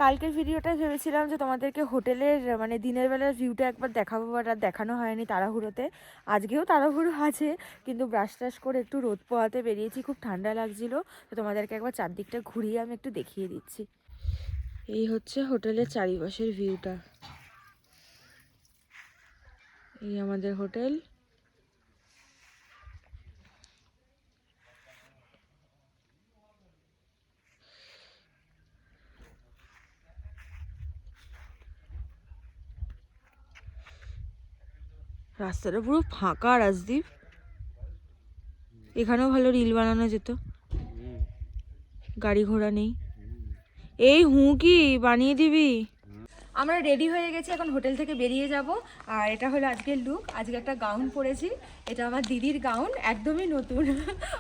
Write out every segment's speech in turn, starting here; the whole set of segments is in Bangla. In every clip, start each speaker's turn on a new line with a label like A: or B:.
A: কালকের ভিডিওটা ভেবেছিলাম যে তোমাদেরকে হোটেলের মানে দিনের বেলার ভিউটা একবার দেখাবো, বাট আর দেখানো হয়নি তাড়াহুড়োতে। আজকেও তাড়াহুড়ো আছে, কিন্তু ব্রাশ ট্রাশ করে একটু রোদ পোহাতে বেরিয়েছি, খুব ঠান্ডা লাগছিল। তো তোমাদেরকে একবার চারদিকটা ঘুরিয়ে আমি একটু দেখিয়ে দিচ্ছি। এই হচ্ছে হোটেলের চারিপাশের ভিউটা। এই আমাদের হোটেল। রাস্তাটা পুরো ফাঁকা রাজদীপ, এখানেও ভালো রিল বানানো যেত, গাড়ি ঘোড়া নেই। এই কি বানিয়ে দিবি? আমরা রেডি হয়ে গেছি, এখন হোটেল থেকে বেরিয়ে যাব। আর এটা হলো আজকের লুক। আজকে একটা গাউন পরেছি, এটা আমার দিদির গাউন, একদমই নতুন,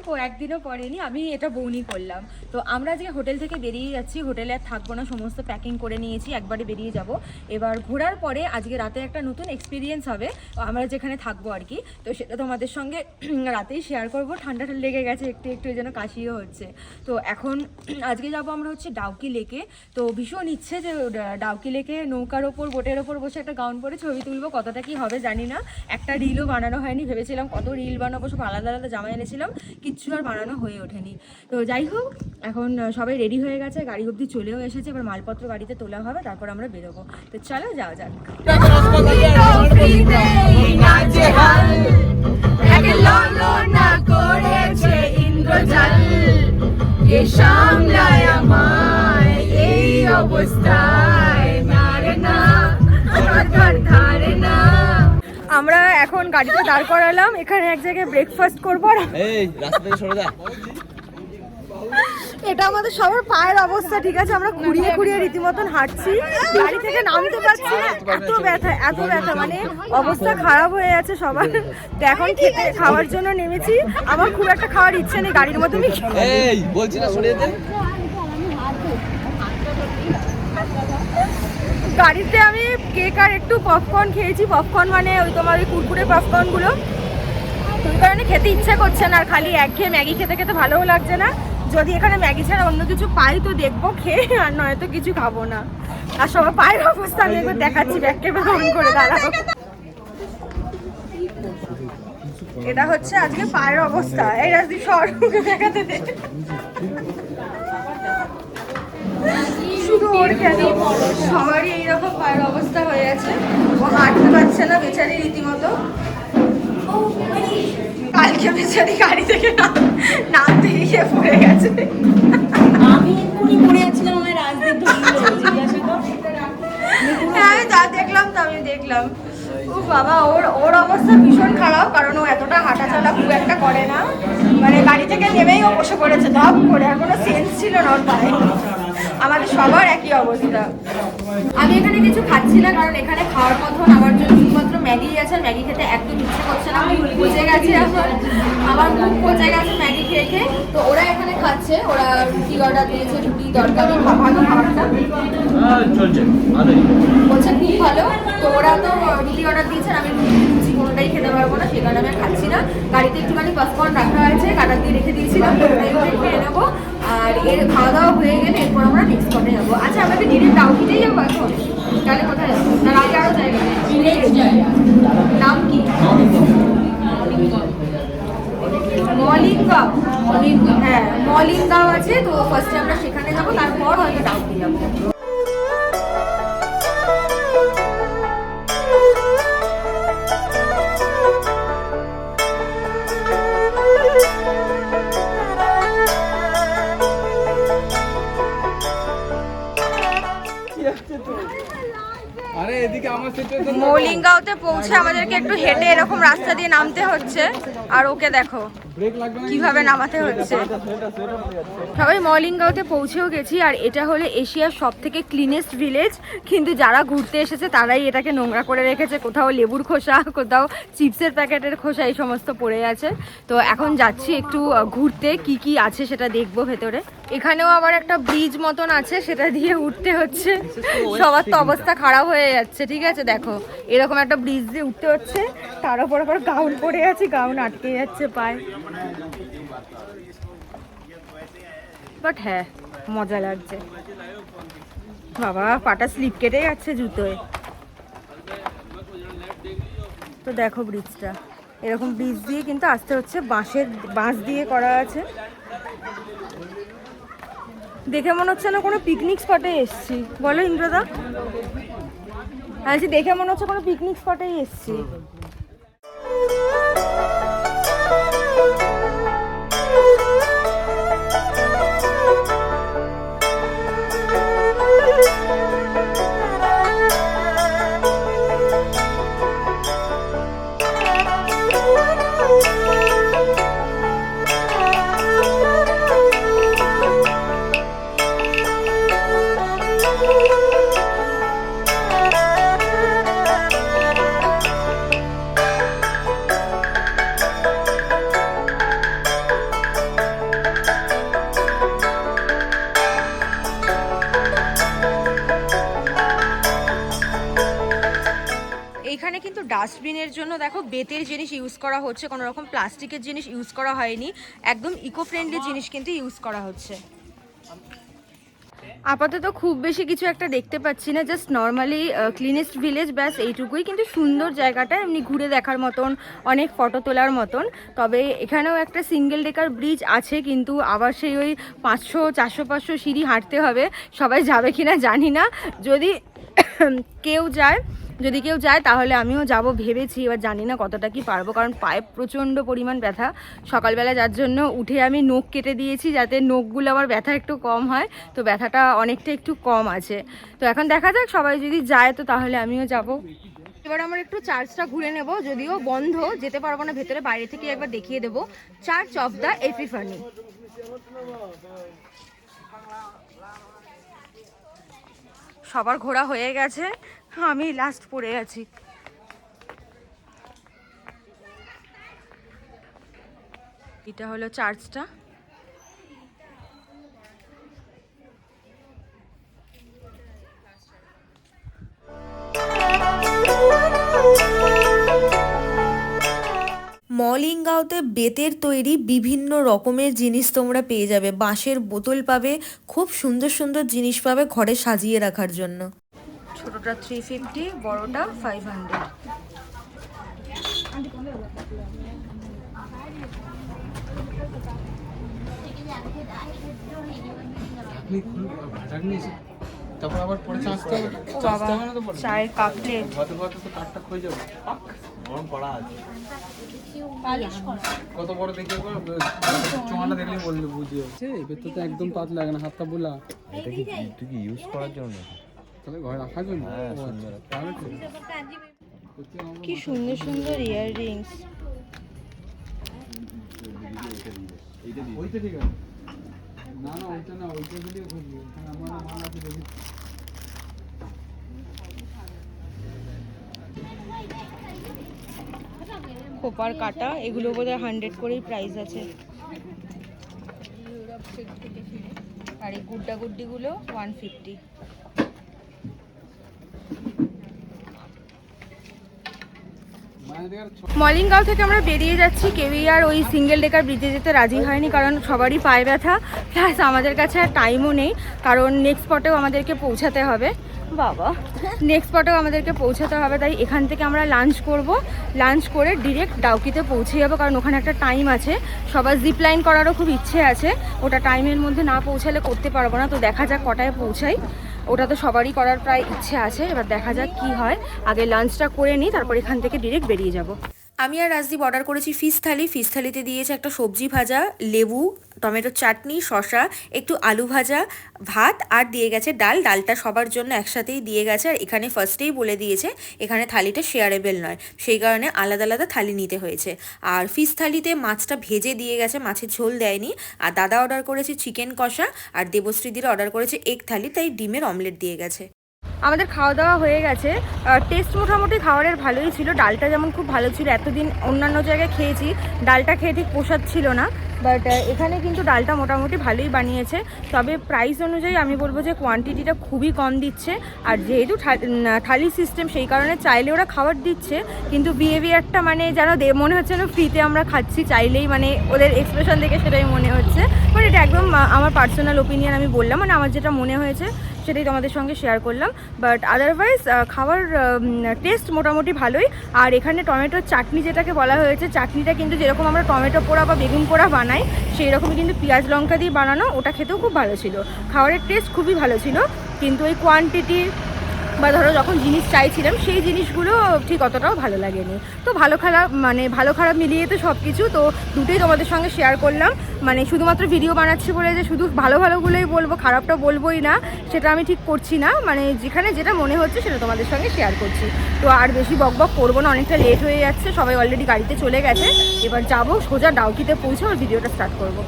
A: ও একদিনও পরেনি, আমি এটা বউনি করলাম। তো আমরা আজকে হোটেল থেকে বেরিয়ে যাচ্ছি, হোটেলে আর থাকবো না, সমস্ত প্যাকিং করে নিয়েছি, একবারে বেরিয়ে যাব। এবার ঘোরার পরে আজকে রাতে একটা নতুন এক্সপিরিয়েন্স হবে, আমরা যেখানে থাকবো আর কি। তো সেটা তোমাদের সঙ্গে রাতেই শেয়ার করবো। ঠান্ডাটা লেগে গেছে একটু একটু, এই জন্য কাশিও হচ্ছে। তো এখন আজকে যাব আমরা হচ্ছে ডাউকি লেকে। তো ভীষণ ইচ্ছে যে ডাউকি লেকে নৌকার ওপর, বোটের ওপর বসে একটা গাউন পরে ছবি তুলবো। কতটা কি হবে জানি না, একটা রিলও বানানো হয়নি। ভেবেছিলাম কত রিল বানাবো, সব আলাদা আলাদা জামা এনেছিলাম, কিচ্ছু আর বানানো হয়ে ওঠেনি। তো যাই হোক, এখন সবাই রেডি হয়ে গেছে, গাড়ি অবধি চলেও এসেছে, এবার মালপত্র গাড়িতে তোলা হবে, তারপর আমরা বেরোবো। তো চলো যাওয়া যাক। আমরা এখন গাড়িতে দাঁড় করালাম, এখানে এক জায়গায় ব্রেকফাস্ট করবো। এটা আমাদের সবার পায়ের অবস্থা, ঠিক আছে, আমরা ঘুরিয়ে ঘুরিয়ে রীতিমতন হাঁটছি, গাড়ি থেকে নামতে পারছি না, এত ব্যথা, মানে অবস্থা খারাপ হয়ে আছে সবার। তো এখন খেতে খাওয়ার জন্য নেমেছি। আমার খুব একটা খাওয়ার ইচ্ছে নেই, গাড়ির মধ্যে গাড়িতে আমি কেক আর একটু পপকর্ন খেয়েছি। পপকর্ন মানে ওই তোমার ওই কুরকুরে পপকর্নগুলো, ওই কারণে খেতে ইচ্ছে করছে না। আর খালি একঘেয়ে ম্যাগি খেতে খেতে ভালোও লাগছে না। যদি এখানে ম্যাগি ছাড়া অন্য কিছু পাই তো দেখবো খেয়ে, আর নয়তো কিছু খাবো না। আর সবার পায়ের অবস্থা আমি একবার দেখাচ্ছি, ব্যাগকে অন করে দাঁড়াও। এটা হচ্ছে আজকে পায়ের অবস্থা। এই রাজদীপ সরকে দেখাতে দে, শুধু ওর কেন, সবারই এইরকম পায়ের অবস্থা হয়ে আছে। ও হাঁটতে পারছে না বেচারি রীতিমতো। কালকে বেচারি গাড়ি থেকে নামতে গিয়ে পড়ে গেছে।
B: আমি এক্ষুনি পড়ে যাচ্ছিলাম, আমার রাজদীপ
A: হ্যাঁ যা দেখলাম, তো আমি দেখলাম। ও বাবা, ওর অবস্থা ভীষণ খারাপ, কারণ ও এতটা হাঁটাচলা খুব একটা করে না। মানে গাড়ি থেকে নেমেই ও বসে পড়েছে ধপ করে, আর কোনো সেন্স ছিল না ওর পায়ে। আমাদের সবার একই অবস্থা। আমি এখানে কিছু খাচ্ছি না, কারণ এখানে খাওয়ার মতন আমার জন্য শুধুমাত্র ম্যাগি আছে। ম্যাগি খেতে একদম ইচ্ছে করছে না, মুখ পচে গেছে, আমার মুখ পচে গেছে ম্যাগি খেয়ে খেয়ে। তো ওরা এখানে খাচ্ছে, ওরা রুটি অর্ডার দিয়েছে, রুটি তরকারি, ভালো খাবারটা বলছে খুব ভালো। তো ওরা তো রুটি অর্ডার দিয়েছেন, আমি লুচি কোনোটাই খেতে পারবো না, সে কারণে আমি খাচ্ছি না। গাড়িতে একটুখানি পপকর্ন রাখা হয়েছে, কাটা দিয়ে রেখে দিয়েছিলাম, ওটাই খেয়ে নেবো। আর এর খাওয়া দাওয়া হয়ে গেলে এরপর আমরা নেক্সট স্পটে যাবো। আচ্ছা, আমরা কি ডিরেক্ট ডাউকিতেই যাবো এখন? তাহলে কোথায় যাবো? না আগে আরও জায়গা? নাম কি? মলিনগাঁও। হ্যাঁ, মলিনগাঁও আছে। তো ফার্স্টে আমরা সেখানে যাবো, তারপর হয়তো ডাউকি যাবো। মলিনগাঁওতে পৌঁছে আমাদেরকে একটু হেঁটে এরকম রাস্তা দিয়ে নামতে হচ্ছে। আর ওকে দেখো কিভাবে নামাতে হচ্ছে। সবাই মলিনগাঁওতে পৌঁছেও গেছি। আর এটা হলো এশিয়ার সব থেকে ক্লিনেস্ট ভিলেজ, কিন্তু যারা ঘুরতে এসেছে তারাই এটাকে নোংরা করে রেখেছে। কোথাও লেবুর খোসা, কোথাও চিপসের প্যাকেটের খোসা, এই সমস্ত পড়ে আছে। তো এখন যাচ্ছি একটু ঘুরতে, কি কি আছে সেটা দেখবো ভেতরে। এখানেও আবার একটা ব্রিজ মতন আছে, সেটা দিয়ে উঠতে হচ্ছে। সবার তো অবস্থা খারাপ হয়ে যাচ্ছে, ঠিক আছে, দেখো এরকম একটা ব্রিজ দিয়ে উঠতে হচ্ছে, তার উপর আবার গাউন পরে আছি, গাউন আটকে যাচ্ছে পায়ে। বাট হ্যাঁ, মজা লাগছে। বাবা পাটা স্লিপ কেটে যাচ্ছে জুতোয়। তো দেখো ব্রিজটা, এরকম ব্রিজ দিয়ে কিন্তু আসতে হচ্ছে, বাঁশ দিয়ে করা আছে। দেখে মনে হচ্ছে না কোনো পিকনিক স্পটে এসছি, বলো ইন্দ্রদা? আচ্ছা, দেখে মনে হচ্ছে কোনো পিকনিক স্পটেই এসছি। এইখানে কিন্তু ডাস্টবিনের জন্য দেখো বেতের জিনিস ইউজ করা হচ্ছে, কোনো রকম প্লাস্টিকের জিনিস ইউজ করা হয়নি, একদম ইকো ফ্রেন্ডলি জিনিস কিন্তু ইউজ করা হচ্ছে। আপাতত খুব বেশি কিছু একটা দেখতে পাচ্ছি না, জাস্ট নর্মালি ক্লিনেস্ট ভিলেজ, ব্যাস এইটুকুই। কিন্তু সুন্দর জায়গাটা, এমনি ঘুরে দেখার মতন, অনেক ফটো তোলার মতন। তবে এখানেও একটা সিঙ্গেল ডেকার ব্রিজ আছে, কিন্তু আবার সেই ওই 500, 400, 500 সিঁড়ি হাঁটতে হবে। সবাই যাবে কিনা জানি না, যদি কেউ যায় তাহলে আমিও যাব ভেবেছি। এবার জানি না কতটা কি পারবো, কারণ পায়ে প্রচণ্ড পরিমাণ ব্যথা সকালবেলা, যার জন্য উঠে আমি নখ কেটে দিয়েছি যাতে নখগুলো আমার ব্যথা একটু কম হয়। তো ব্যথাটা অনেকটা একটু কম আছে। তো এখন দেখা যাক, সবাই যদি যায় তো তাহলে আমিও যাব। এবার আমরা একটু চার্চটা ঘুরে নেব, যদিও বন্ধ, যেতে পারবো না ভেতরে, বাইরে থেকে একবার দেখিয়ে দেবো। Church of the Epiphany. সবার ঘোরা হয়ে গেছে, আমি লাস্ট পড়ে আছি। এটা হলো চার্চটা।
C: মলিংগাঁওতে বেতের তৈরি বিভিন্ন রকমের জিনিস তোমরা পেয়ে যাবে। বাঁশের বোতল পাবে, খুব সুন্দর সুন্দর জিনিস পাবে ঘরে সাজিয়ে রাখার জন্য।
A: ছোটটা 350, বড়টা 500।
D: তারপর আবার পরে চাঁচতে হবে,
A: বাবা চায়ের কাপলেট,
D: ভাতে তো কাঠটা ক্ষয়ে যাবে। গরম করা আছে কত বড় দেখে চোঙাটা দেখলে বললে বুঝে যাচ্ছে। ভেতর তো একদম পাতলা লাগে না, হাতটা বোলা।
E: এটা কি তুই কি ইউজ করার জন্য?
D: তাহলে ঘরে রাখার জন্য। তাহলে
A: কি সুন্দর সুন্দর ইয়াররিংস।
D: ওইটা ঠিক আছে। না না ওইটা না, ওইটা দিলে খুঁজবি, এখানে আমার মাল আছে দেখি।
A: খোপার কাটা, এগুলো বোধহয় 100 করেই প্রাইস আছে। আর এই গুড্ডিগুলো 150। মলিংগাঁও থেকে আমরা বেরিয়ে যাচ্ছি, কেউই আর ওই সিঙ্গেল ডেকার ব্রিজে যেতে রাজি হয়নি, কারণ সবারই পায়ে ব্যথা, প্লাস আমাদের কাছে আর টাইমও নেই, কারণ নেক্সট স্পটেও আমাদেরকে পৌঁছাতে হবে। তাই এখান থেকে আমরা লাঞ্চ করে ডিরেক্ট ডাউকিতে পৌঁছে যাবো, কারণ ওখানে একটা টাইম আছে। সবার জিপ লাইন করারও খুব ইচ্ছে আছে, ওটা টাইমের মধ্যে না পৌঁছালে করতে পারবো না। তো দেখা যাক কটায় পৌঁছাই, ওটা তো সবারই করার প্রায় ইচ্ছে আছে। এবার দেখা যাক কি হয়, আগে লাঞ্চটা করে নিই, তারপর এখান থেকে ডিরেক্ট বেরিয়ে যাব।
C: আমি আর রাজদীপ অর্ডার করেছি ফিশ থালিতে দিয়েছে একটা সবজি ভাজা, লেবু, টমেটোর চাটনি, শসা, একটু আলু ভাজা, ভাত, আর দিয়ে গেছে ডালটা সবার জন্য একসাথেই দিয়ে গেছে। আর এখানে ফার্স্টেই বলে দিয়েছে এখানে থালিটা শেয়ারেবেল নয়, সেই কারণে আলাদা আলাদা থালি নিতে হয়েছে। আর ফিশ থালিতে মাছটা ভেজে দিয়ে গেছে, মাছের ঝোল দেয়নি। আর দাদা অর্ডার করেছে চিকেন কষা, আর দেবশ্রীদির অর্ডার করেছে এগ থালি, তাই ডিমের অমলেট দিয়ে গেছে।
A: আমাদের খাওয়া দাওয়া হয়ে গেছে, টেস্ট মোটামুটি খাবারের ভালোই ছিল। ডালটা যেমন খুব ভালো ছিল, এতদিন অন্যান্য জায়গায় খেয়েছি ডালটা খেয়ে ঠিক পোষাচ্ছিল না, বাট এখানে কিন্তু ডালটা মোটামুটি ভালোই বানিয়েছে। তবে প্রাইস অনুযায়ী আমি বলবো যে কোয়ান্টিটিটা খুবই কম দিচ্ছে। আর যেহেতু থালি সিস্টেম, সেই কারণে চাইলে ওরা খাবার দিচ্ছে, কিন্তু বিহেভিয়ারটা মানে যেন মনে হচ্ছে না ফ্রিতে আমরা খাচ্ছি, চাইলেই মানে ওদের এক্সপ্রেশন দেখে সেটাই মনে হচ্ছে। মানে এটা একদম আমার পার্সোনাল ওপিনিয়ন, আমি বললাম, মানে আমার যেটা মনে হয়েছে সেটাই তোমাদের সঙ্গে শেয়ার করলাম। বাট আদারওয়াইজ খাওয়ার টেস্ট মোটামুটি ভালোই। আর এখানে টমেটোর চাটনি যেটাকে বলা হয়েছে, চাটনিটা কিন্তু যেরকম আমরা টমেটো পোড়া বা বেগুন পোড়া বানাই সেই রকমই কিন্তু পেঁয়াজ লঙ্কা দিয়ে বানানো, ওটা খেতেও খুব ভালো ছিল। খাবারের টেস্ট খুবই ভালো ছিল, কিন্তু ওই কোয়ান্টিটি বা ধরো যখন জিনিস চাইছিলাম সেই জিনিসগুলো ঠিক অতটাও ভালো লাগেনি। তো ভালো খারাপ মিলিয়ে তো সব কিছু, তো দুটোই তোমাদের সঙ্গে শেয়ার করলাম। মানে শুধুমাত্র ভিডিও বানাচ্ছি বলে যে শুধু ভালোগুলোই বলবো, খারাপটা বলবোই না, সেটা আমি ঠিক করছি না। মানে যেখানে যেটা মনে হচ্ছে সেটা তোমাদের সঙ্গে শেয়ার করছি। তো আর বেশি বকবক করবো না, অনেকটা লেট হয়ে যাচ্ছে, সবাই অলরেডি গাড়িতে চলে গেছে। এবার যাবো সোজা ডাউকিতে পৌঁছে ওর ভিডিওটা স্টার্ট করবো।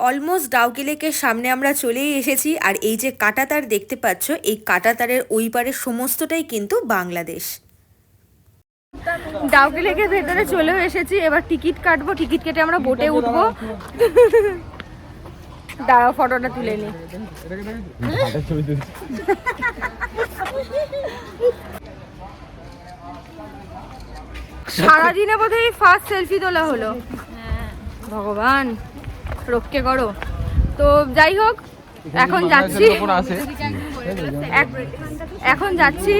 C: অলমোস্ট ডাউকি লেকের সামনে আমরা চলেই এসেছি। আর এই যে কাঁটাতার দেখতে পাচ্ছ, এই কাঁটাতারের ওই পারে সমস্তটাই কিন্তু বাংলাদেশ।
A: ডাউকি লেকের ভেতরে চলেও এসেছি, এবার টিকিট কাটবো, টিকিট কেটে আমরা বোটে উঠবো। দাঁড়াও ফটোটা তুলে নি। সারাদিনে বোধহয় ফার্স্ট সেলফি তোলা হলো। ভগবান রক্ষে করো। তো যাই হোক, এখন যাচ্ছি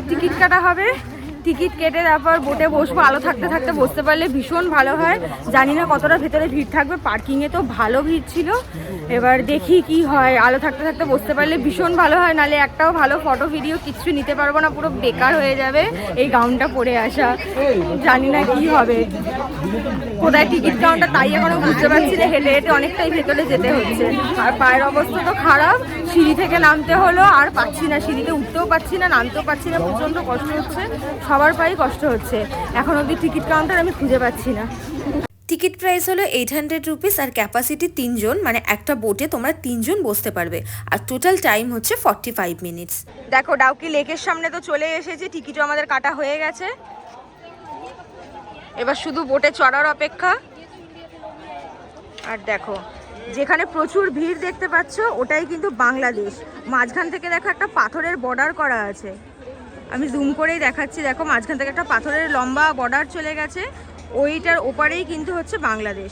A: টিকিট কাটা হবে, টিকিট কেটে তারপর বোটে বসবো। আলো থাকতে থাকতে বসতে পারলে ভীষণ ভালো হয়। জানি না কতটা ভেতরে ভিড় থাকবে, পার্কিংয়ে তো ভালো ভিড় ছিল। এবার দেখি কি হয়, আলো থাকতে থাকতে বসতে পারলে ভীষণ ভালো হয়, নালে একটাও ভালো ফটো ভিডিও কিচ্ছু নিতে পারবো না, পুরো বেকার হয়ে যাবে এই গাউনটা পরে আসা। জানি না কি হবে, কোথায় টিকিট কাউন্টার তাই এখনো বুঝতে পারছি না। হেঁটে হেঁটে অনেকটাই ভেতরে যেতে হচ্ছে, আর পায়ের অবস্থা তো খারাপ। সিঁড়ি থেকে নামতে হলো, আর পাচ্ছি না, সিঁড়িতে উঠতেও পারছি না, নামতেও পারছি না, প্রচণ্ড কষ্ট হচ্ছে, সবার পায়েই কষ্ট হচ্ছে। এখন অবধি টিকিট কাউন্টার আমি খুঁজে পাচ্ছি না।
C: টিকিট প্রাইস হলো 800 রুপিস, আর ক্যাপাসিটি 3 জন, মানে একটা বোটে তোমরা 3 জন বসতে পারবে। আর টোটাল টাইম হচ্ছে 45 মিনিটস।
A: দেখো ডাউকি লেকের সামনে তো চলে এসেছি, টিকিটও আমাদের কাটা হয়ে গেছে, এবার শুধু বোটে চড়ার অপেক্ষা। আর দেখো যেখানে প্রচুর ভিড় দেখতে পাচ্ছ ওটাই কিন্তু বাংলাদেশ। মাঝখান থেকে দেখো একটা পাথরের বর্ডার করা আছে, আমি জুম করেই দেখাচ্ছি। দেখো মাঝখান থেকে একটা পাথরের লম্বা বর্ডার চলে গেছে, ওইটার ওপারেই কিন্তু হচ্ছে বাংলাদেশ।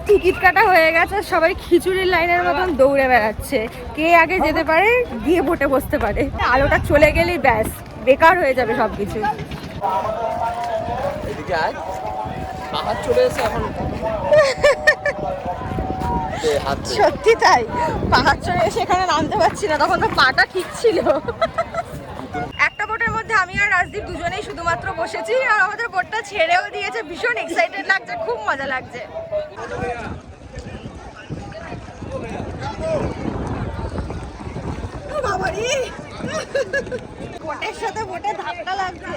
A: টিকিট কাটা হয়ে গেছে, সবাই খিচুড়ির লাইনের মতন দৌড়ে বেড়াচ্ছে, কে আগে যেতে পারে গিয়ে বোটে বসতে পারে। আলোটা চলে গেলেই ব্যাস বেকার হয়ে যাবে সব কিছু। সত্যি তাই, পাহাড় চড়ে এসে এখানে নামতে পারছি না, তখন তো পাটা ঠিক ছিল। একটা বোটের মধ্যে আমি আর রাজদীপ দুজনেই শুধুমাত্র বসেছি, আর আমাদের বোটটা ছেড়েও দিয়েছে। ভীষণ এক্সাইটেড লাগছে, খুব মজা লাগছে। বাবারি বোটের সাথে বোটে ধাক্কা লাগছে।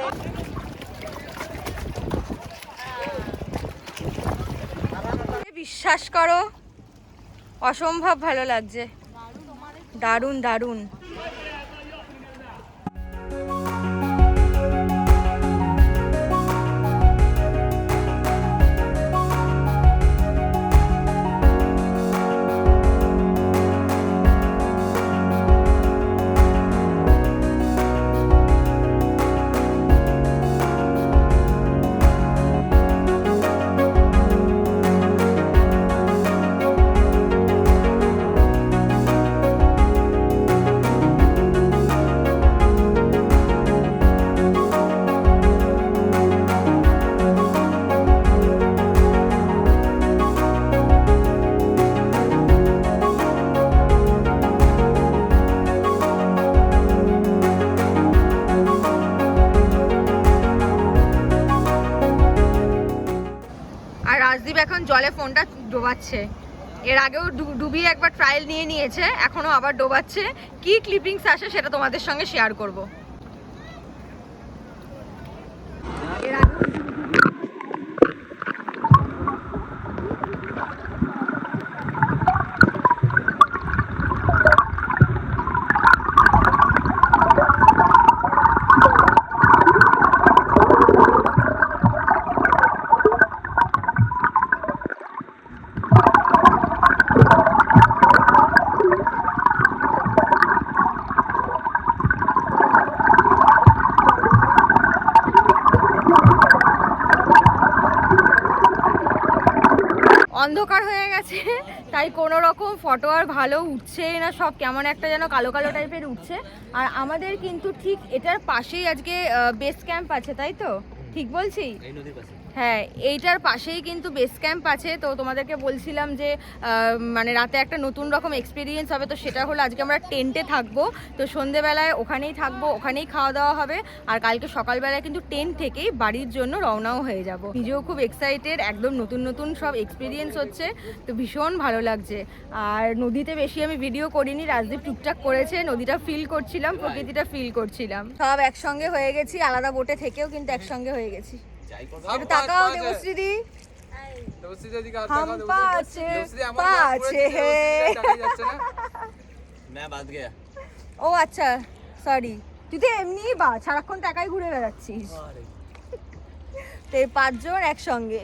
A: বিশ্বাস করো অসম্ভব ভালো লাগছে, দারুণ দারুণ। রাজদীপ এখন জলে ফোনটা ডোবাচ্ছে, এর আগেও ডুবিয়ে একবার ট্রায়াল নিয়ে নিয়েছে, এখনো আবার ডোবাচ্ছে। কি ক্লিপিংস আসে সেটা তোমাদের সঙ্গে শেয়ার করব। অন্ধকার হয়ে গেছে, তাই কোনো রকম ফটো আর ভালো উঠছে না, সব কেমন একটা যেন কালো কালো টাইপের উঠছে। আর আমাদের কিন্তু ঠিক এটার পাশেই আজকে বেস ক্যাম্প আছে, তাই তো ঠিক বলছি? হ্যাঁ, এইটার পাশেই কিন্তু বেস ক্যাম্প আছে। তো তোমাদেরকে বলছিলাম যে মানে রাতে একটা নতুন রকম এক্সপিরিয়েন্স হবে। তো সেটা হলো আজকে আমরা টেন্টে থাকবো, তো সন্ধেবেলায় ওখানেই থাকবো, ওখানেই খাওয়া দাওয়া হবে। আর কালকে সকালবেলায় কিন্তু টেন্ট থেকেই বাড়ির জন্য রওনাও হয়ে যাব। নিজেও খুব এক্সাইটেড, একদম নতুন নতুন সব এক্সপিরিয়েন্স হচ্ছে, তো ভীষণ ভালো লাগছে। আর নদীতে বেশি আমি ভিডিও করিনি, রাজদীপ টুকটাক করেছে, নদীটা ফিল করছিলাম, প্রকৃতিটা ফিল করছিলাম। সব একসঙ্গে হয়ে গেছি, আলাদা বোটে থেকেও কিন্তু একসঙ্গে হয়ে গেছি। একটু তাকাও দেবশ্রীদি, হাম পাছে পাছে হে। ও আচ্ছা, সরি, তুই তো এমনি বা সারাক্ষণ টাকাই ঘুরে বেড়াচ্ছিস। তো এই 5 জন একসঙ্গে।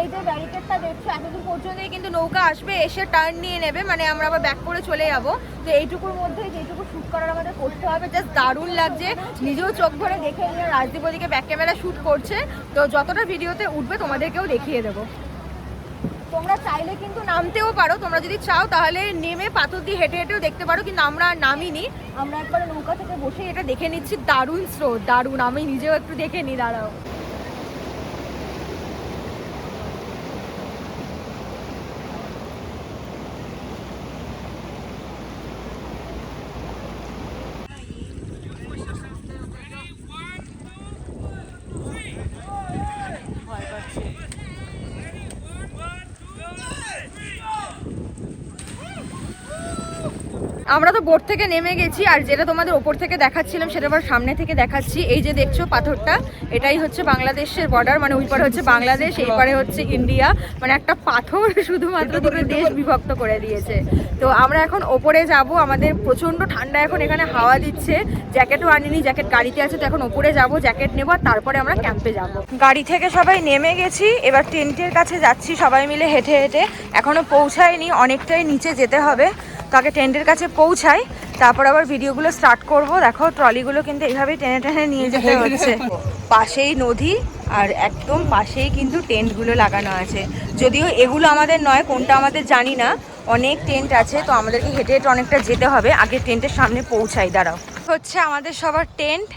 A: এই যে ব্যারিকেডটা দেখছো, এতদূর পর্যন্তই কিন্তু নৌকা আসবে, এসে টার্ন নিয়ে নেবে, মানে আমরা আবার ব্যাক করে চলে যাবো। তো এইটুকুর মধ্যে যেটুকু শ্যুট করার আমাদের করতে হবে, জাস্ট দারুণ লাগছে। নিজেও চোখ ধরে দেখে নিয়ে রাজদীপ ওদিকে ব্যাক ক্যামেরা শ্যুট করছে, তো যতটা ভিডিওতে উঠবে তোমাদেরকেও দেখিয়ে দেবো। তোমরা চাইলে কিন্তু নামতেও পারো, তোমরা যদি চাও তাহলে নেমে পাথর দিয়ে হেঁটে হেঁটেও দেখতে পারো, কিন্তু আমরা নামিনি, আমরা একবার নৌকা থেকে বসে এটা দেখে নিচ্ছি। দারুণ স্রোত, দারুণ, আমি নিজেও একটু দেখে নিই, দাঁড়াও। আমরা তো বোট থেকে নেমে গেছি, আর যেটা তোমাদের ওপর থেকে দেখাচ্ছিলাম সেটা আবার সামনে থেকে দেখাচ্ছি। এই যে দেখছো পাথরটা, এটাই হচ্ছে বাংলাদেশের বর্ডার, মানে ওই পারে হচ্ছে বাংলাদেশ, এই পারে হচ্ছে ইন্ডিয়া। মানে একটা পাথর শুধুমাত্র দুটো দেশ বিভক্ত করে দিয়েছে। তো আমরা এখন ওপরে যাব, আমাদের প্রচন্ড ঠান্ডা এখন এখানে, হাওয়া দিচ্ছে, জ্যাকেটও আনিনি, জ্যাকেট গাড়িতে আছে। তো এখন ওপরে যাব, জ্যাকেট নেব, তারপরে আমরা ক্যাম্পে যাব। গাড়ি থেকে সবাই নেমে গেছি, এবার টেন্টের কাছে যাচ্ছি সবাই মিলে হেঁটে হেঁটে। এখনো পৌঁছায়নি, অনেকটাই নিচে যেতে হবে। তো আগে টেন্টের কাছে পৌঁছাই, তারপর আবার ভিডিওগুলো স্টার্ট করব। দেখো ট্রলিগুলো কিন্তু এইভাবেই টেনে টেনে নিয়ে যেতে হচ্ছে। পাশেই নদী, আর একদম পাশেই কিন্তু টেন্টগুলো লাগানো আছে। যদিও এগুলো আমাদের নয়, কোনটা আমাদের জানি না, অনেক টেন্ট আছে। তো আমাদেরকে হেঁটে হেঁটে অনেকটা যেতে হবে, আগে টেন্টের সামনে পৌঁছাই। দাঁড়াও, হচ্ছে আমাদের সবার টেন্ট।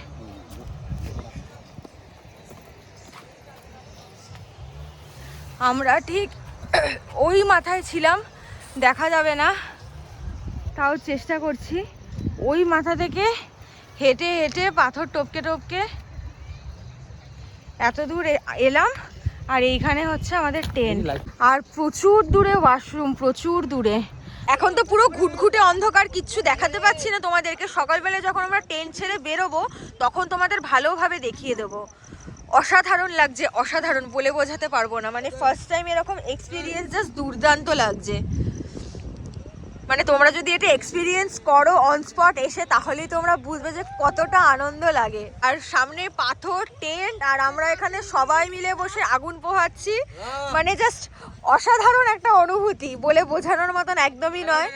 A: আমরা ঠিক ওই মাথায় ছিলাম, দেখা যাবে না, তাও চেষ্টা করছি। ওই মাথা থেকে হেঁটে হেঁটে পাথর টপকে টপকে এত দূর এলাম, আর এইখানে হচ্ছে আমাদের টেন্ট। আর প্রচুর দূরে ওয়াশরুম, প্রচুর দূরে। এখন তো পুরো ঘুটঘুটে অন্ধকার, কিচ্ছু দেখাতে পাচ্ছি না তোমাদেরকে। সকালবেলা যখন আমরা টেন্ট ছেড়ে বেরোবো তখন তোমাদের ভালোভাবে দেখিয়ে দেবো। অসাধারণ লাগছে, অসাধারণ, বলে বোঝাতে পারবো না। মানে ফার্স্ট টাইম এরকম এক্সপিরিয়েন্স, জাস্ট দুর্দান্ত লাগছে। মানে তোমরা যদি এটা এক্সপিরিয়েন্স করো অন স্পট এসে, তাহলেই তোমরা বুঝবে যে কতটা আনন্দ লাগে। আর সামনে পাথর, টেন্ট, আর আমরা এখানে সবাই মিলে বসে আগুন পোহাচ্ছি। মানে জাস্ট অসাধারণ একটা অনুভূতি, বলে বোঝানোর মতন একদমই নয়।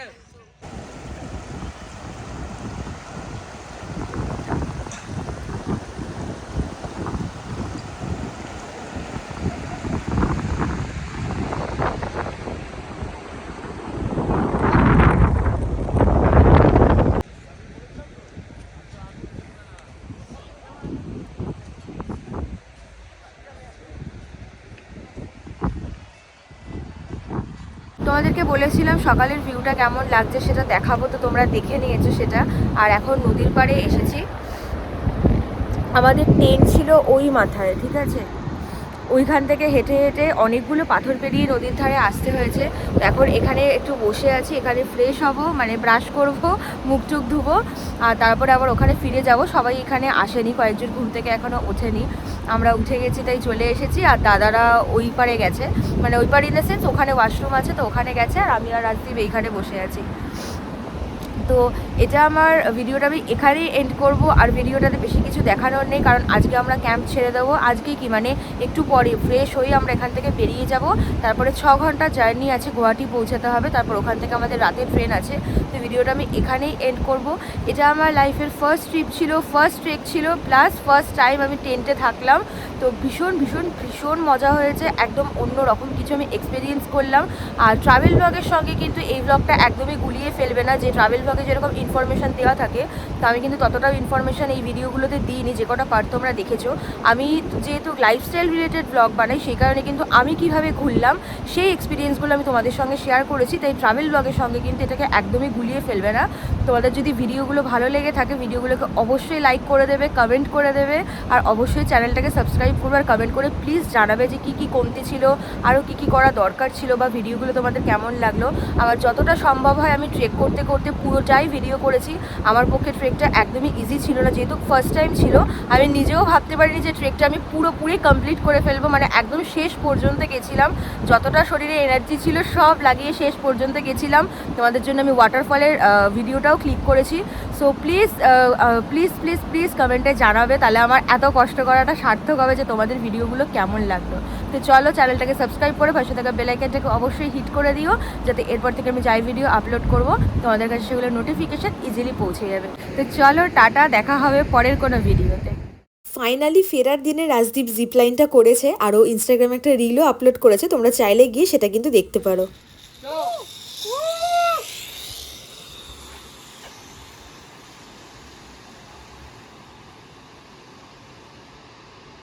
A: তোমাদেরকে বলেছিলাম সকালের ভিউটা কেমন লাগছে সেটা দেখাবো, তো তোমরা দেখে নিয়েছো সেটা। আর এখন নদীর পাড়ে এসেছি। আমাদের টেন্ট ছিল ওই মাথায়, ঠিক আছে, ওইখান থেকে হেঁটে হেঁটে অনেকগুলো পাথর পেরিয়ে নদীর ধারে আসতে হয়েছে। এখন এখানে একটু বসে আছি, এখানে ফ্রেশ হব, মানে ব্রাশ করব, মুখ টুক ধুবো, আর তারপরে আবার ওখানে ফিরে যাব। সবাই এখানে আসেনি, কয়েকজন ঘুম থেকে এখনও ওঠেনি, আমরা উঠে গেছি তাই চলে এসেছি। আর দাদারা ওই পারে গেছে, মানে ওই পারে ইন দ্য সেন্স ওখানে ওয়াশরুম আছে, তো ওখানে গেছে। আর আমি আর রাজদীপ এইখানে বসে আছি।
C: তো এটা আমার ভিডিওটা আমি এখানেই এন্ড করব। আর ভিডিওটাতে বেশি কিছু দেখানোর নেই, কারণ আজকে আমরা ক্যাম্প ছেড়ে দেবো। আজকে কি মানে একটু পরে ফ্রেশ হয়ে আমরা এখান থেকে বেরিয়ে যাব। তারপরে 6 ঘন্টা জার্নি আছে, গুয়াহাটি পৌঁছাতে হবে। তারপর ওখান থেকে আমাদের রাতের ট্রেন আছে। তো ভিডিওটা আমি এখানেই এন্ড করব। এটা আমার লাইফের ফার্স্ট ট্রিপ ছিল, ফার্স্ট ট্রেক ছিল, প্লাস ফার্স্ট টাইম আমি টেন্টে থাকলাম। তো ভীষণ ভীষণ ভীষণ মজা হয়েছে, একদম অন্য রকম কিছু আমি এক্সপিরিয়েন্স করলাম। আর ট্রাভেল ব্লগের সঙ্গে কিন্তু এই ব্লগটা একদমই গুলিয়ে ফেলবে না। যে ট্রাভেল ব্লগে যেরকম ইনফরমেশান দেওয়া থাকে, তো আমি কিন্তু ততটাও ইনফরমেশান এই ভিডিওগুলোতে দিইনি। যে কটা পার্ট তোমরা দেখেছো, আমি যেহেতু লাইফস্টাইল রিলেটেড ব্লগ বানাই, সেই কারণে কিন্তু আমি কিভাবে ঘুরলাম সেই এক্সপিরিয়েন্সগুলো আমি তোমাদের সঙ্গে শেয়ার করেছি। তাই ট্রাভেল ব্লগের সঙ্গে কিন্তু এটাকে একদমই গুলিয়ে ফেলবে না। তোমাদের যদি ভিডিওগুলো ভালো লেগে থাকে, ভিডিওগুলোকে অবশ্যই লাইক করে দেবে, কমেন্ট করে দেবে, আর অবশ্যই চ্যানেলটাকে সাবস্ক্রাইব করবে। আর কমেন্ট করে প্লিজ জানাবে যে কী কী কমতে ছিল, আরও কী কী করা দরকার ছিল, বা ভিডিওগুলো তোমাদের কেমন লাগলো। আমার যতটা সম্ভব হয় আমি ট্রেক করতে করতে পুরোটাই ভিডিও করেছি। আমার পক্ষে ট্রেকটা একদমই ইজি ছিল না, যেহেতু ফার্স্ট টাইম ছিল। আমি নিজেও ভাবতে পারিনি যে ট্রেকটা আমি পুরোপুরি কমপ্লিট করে ফেলবো, মানে একদম শেষ পর্যন্ত গেছিলাম। যতটা শরীরে এনার্জি ছিল সব লাগিয়ে শেষ পর্যন্ত গেছিলাম। তোমাদের জন্য আমি ওয়াটারফলের ভিডিওটাও ক্লিক করেছি। So please please please please কমেন্টে জানাবে, তাহলে আমার এত কষ্ট করাটা সার্থক হবে যে তোমাদের ভিডিওগুলো কেমন লাগলো। তো চলো, চ্যানেলটাকে সাবস্ক্রাইব করে পাশে থাকা বেল আইকনটাকে অবশ্যই হিট করে দিও, যাতে এরপর থেকে আমি যাই ভিডিও আপলোড করব তোমাদের কাছে সেগুলো নোটিফিকেশান ইজিলি পৌঁছে যাবে। তো চলো, টাটা, দেখা হবে পরের কোনো ভিডিওতে।
A: ফাইনালি ফেরার দিনে রাজদীপ জিপলাইনটা করেছে, আরও ইনস্টাগ্রামে একটা রিলও আপলোড করেছে, তোমরা চাইলে গিয়ে সেটা কিন্তু দেখতে পারো।